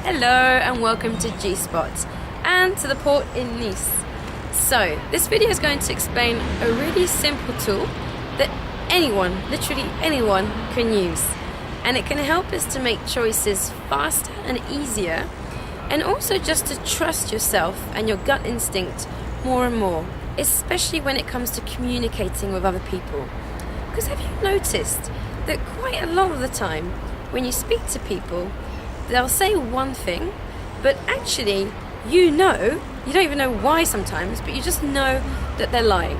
Hello and welcome to G-Spot and to the port in Nice. So this video is going to explain a really simple tool that anyone, literally anyone, can use, and it can help us to make choices faster and easier, and also just to trust yourself and your gut instinct more and more, especially when it comes to communicating with other people. Because have you noticed that quite a lot of the time when you speak to people, they'll say one thing, but actually you don't even know why sometimes, but you just know that they're lying,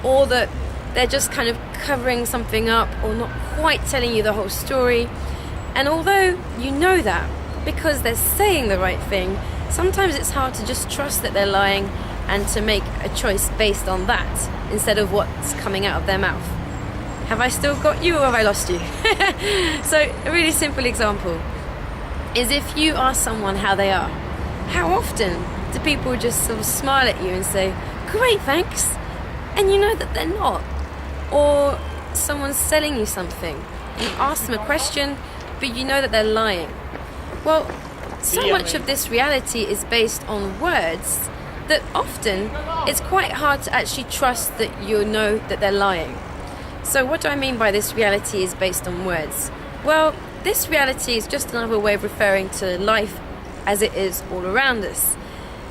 or that they're just kind of covering something up or not quite telling you the whole story. And although you know that because they're saying the right thing, sometimes it's hard to just trust that they're lying and to make a choice based on that instead of what's coming out of their mouth. Have I still got you or have I lost you? So a really simple example is if you ask someone how they are, how often do people just sort of smile at you and say, "Great, thanks," and you know that they're not? Or someone's selling you something, you ask them a question, but you know that they're lying. Well, so much of this reality is based on words that often it's quite hard to actually trust that you know that they're lying. So what do I mean by this reality is based on words? Well, this reality is just another way of referring to life as it is all around us.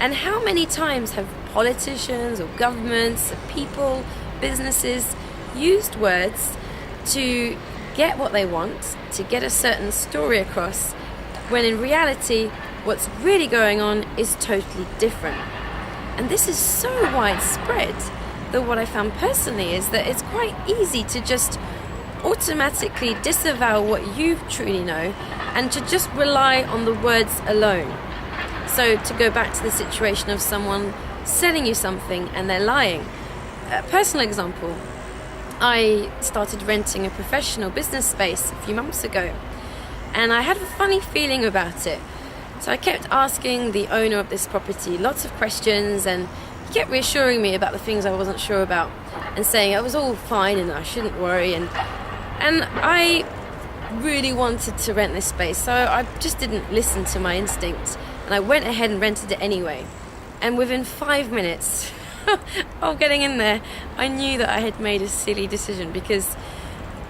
And how many times have politicians or governments, or people, businesses used words to get what they want, to get a certain story across, when in reality what's really going on is totally different. And this is so widespread that what I found personally is that it's quite easy to just automatically disavow what you truly know and to just rely on the words alone. So to go back to the situation of someone selling you something and they're lying. A personal example, I started renting a professional business space a few months ago, and I had a funny feeling about it. So I kept asking the owner of this property lots of questions, and he kept reassuring me about the things I wasn't sure about and saying it was all fine and I shouldn't worry, and I really wanted to rent this space, so I just didn't listen to my instinct, and I went ahead and rented it anyway. And within 5 minutes of getting in there, I knew that I had made a silly decision, because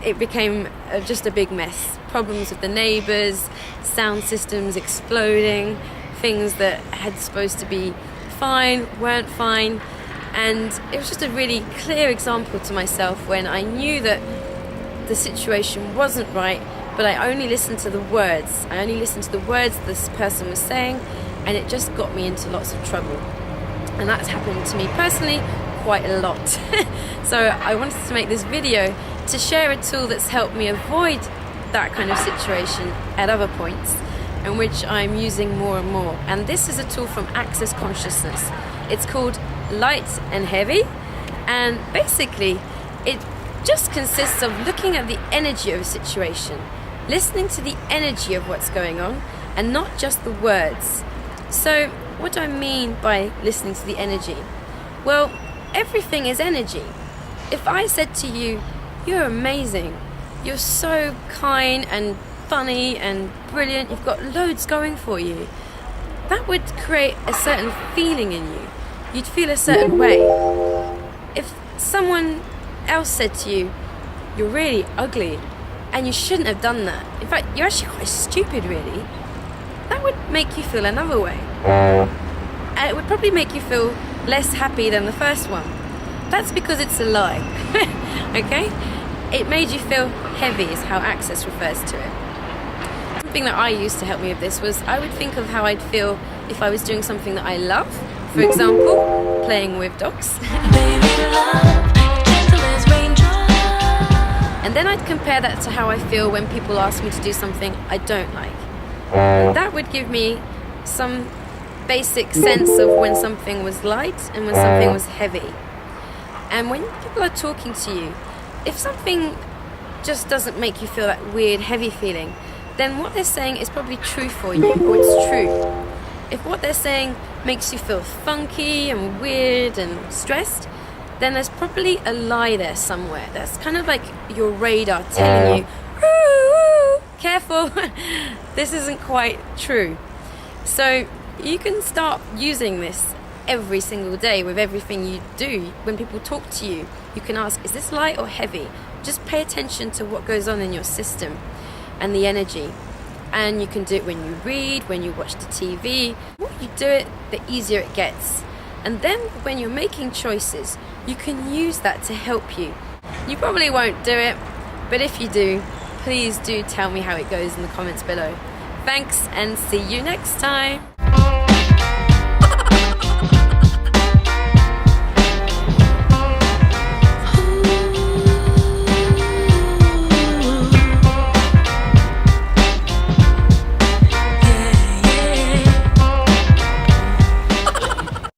it became just a big mess. Problems with the neighbours, sound systems exploding, things that had supposed to be fine weren't fine, and it was just a really clear example to myself when I knew that the situation wasn't right, but I only listened to the words. I only listened to the words this person was saying, and it just got me into lots of trouble. And that's happened to me personally quite a lot. So I wanted to make this video to share a tool that's helped me avoid that kind of situation at other points, and which I'm using more and more. And this is a tool from Access Consciousness. It's called Light and Heavy, and basically it just consists of looking at the energy of a situation, listening to the energy of what's going on, and not just the words. So what do I mean by listening to the energy? Well, everything is energy. If I said to you, "You're amazing, you're so kind and funny and brilliant, you've got loads going for you," that would create a certain feeling in you. You'd feel a certain way. If someone else said to you, "You're really ugly and you shouldn't have done that, in fact you're actually quite stupid really," that would make you feel another way. And it would probably make you feel less happy than the first one. That's because it's a lie. Okay? It made you feel heavy is how Access refers to it. Something that I used to help me with this was I would think of how I'd feel if I was doing something that I love. For example, playing with dogs. And then I'd compare that to how I feel when people ask me to do something I don't like. And that would give me some basic sense of when something was light and when something was heavy. And when people are talking to you, if something just doesn't make you feel that weird, heavy feeling, then what they're saying is probably true for you, or it's true. If what they're saying makes you feel funky and weird and stressed, then there's probably a lie there somewhere. That's kind of like your radar telling you, "Careful, this isn't quite true." So you can start using this every single day with everything you do. When people talk to you, you can ask, is this light or heavy? Just pay attention to what goes on in your system and the energy. And you can do it when you read, when you watch the TV. The more you do it, the easier it gets. And then when you're making choices, you can use that to help you. You probably won't do it, but if you do, please do tell me how it goes in the comments below. Thanks, and see you next time.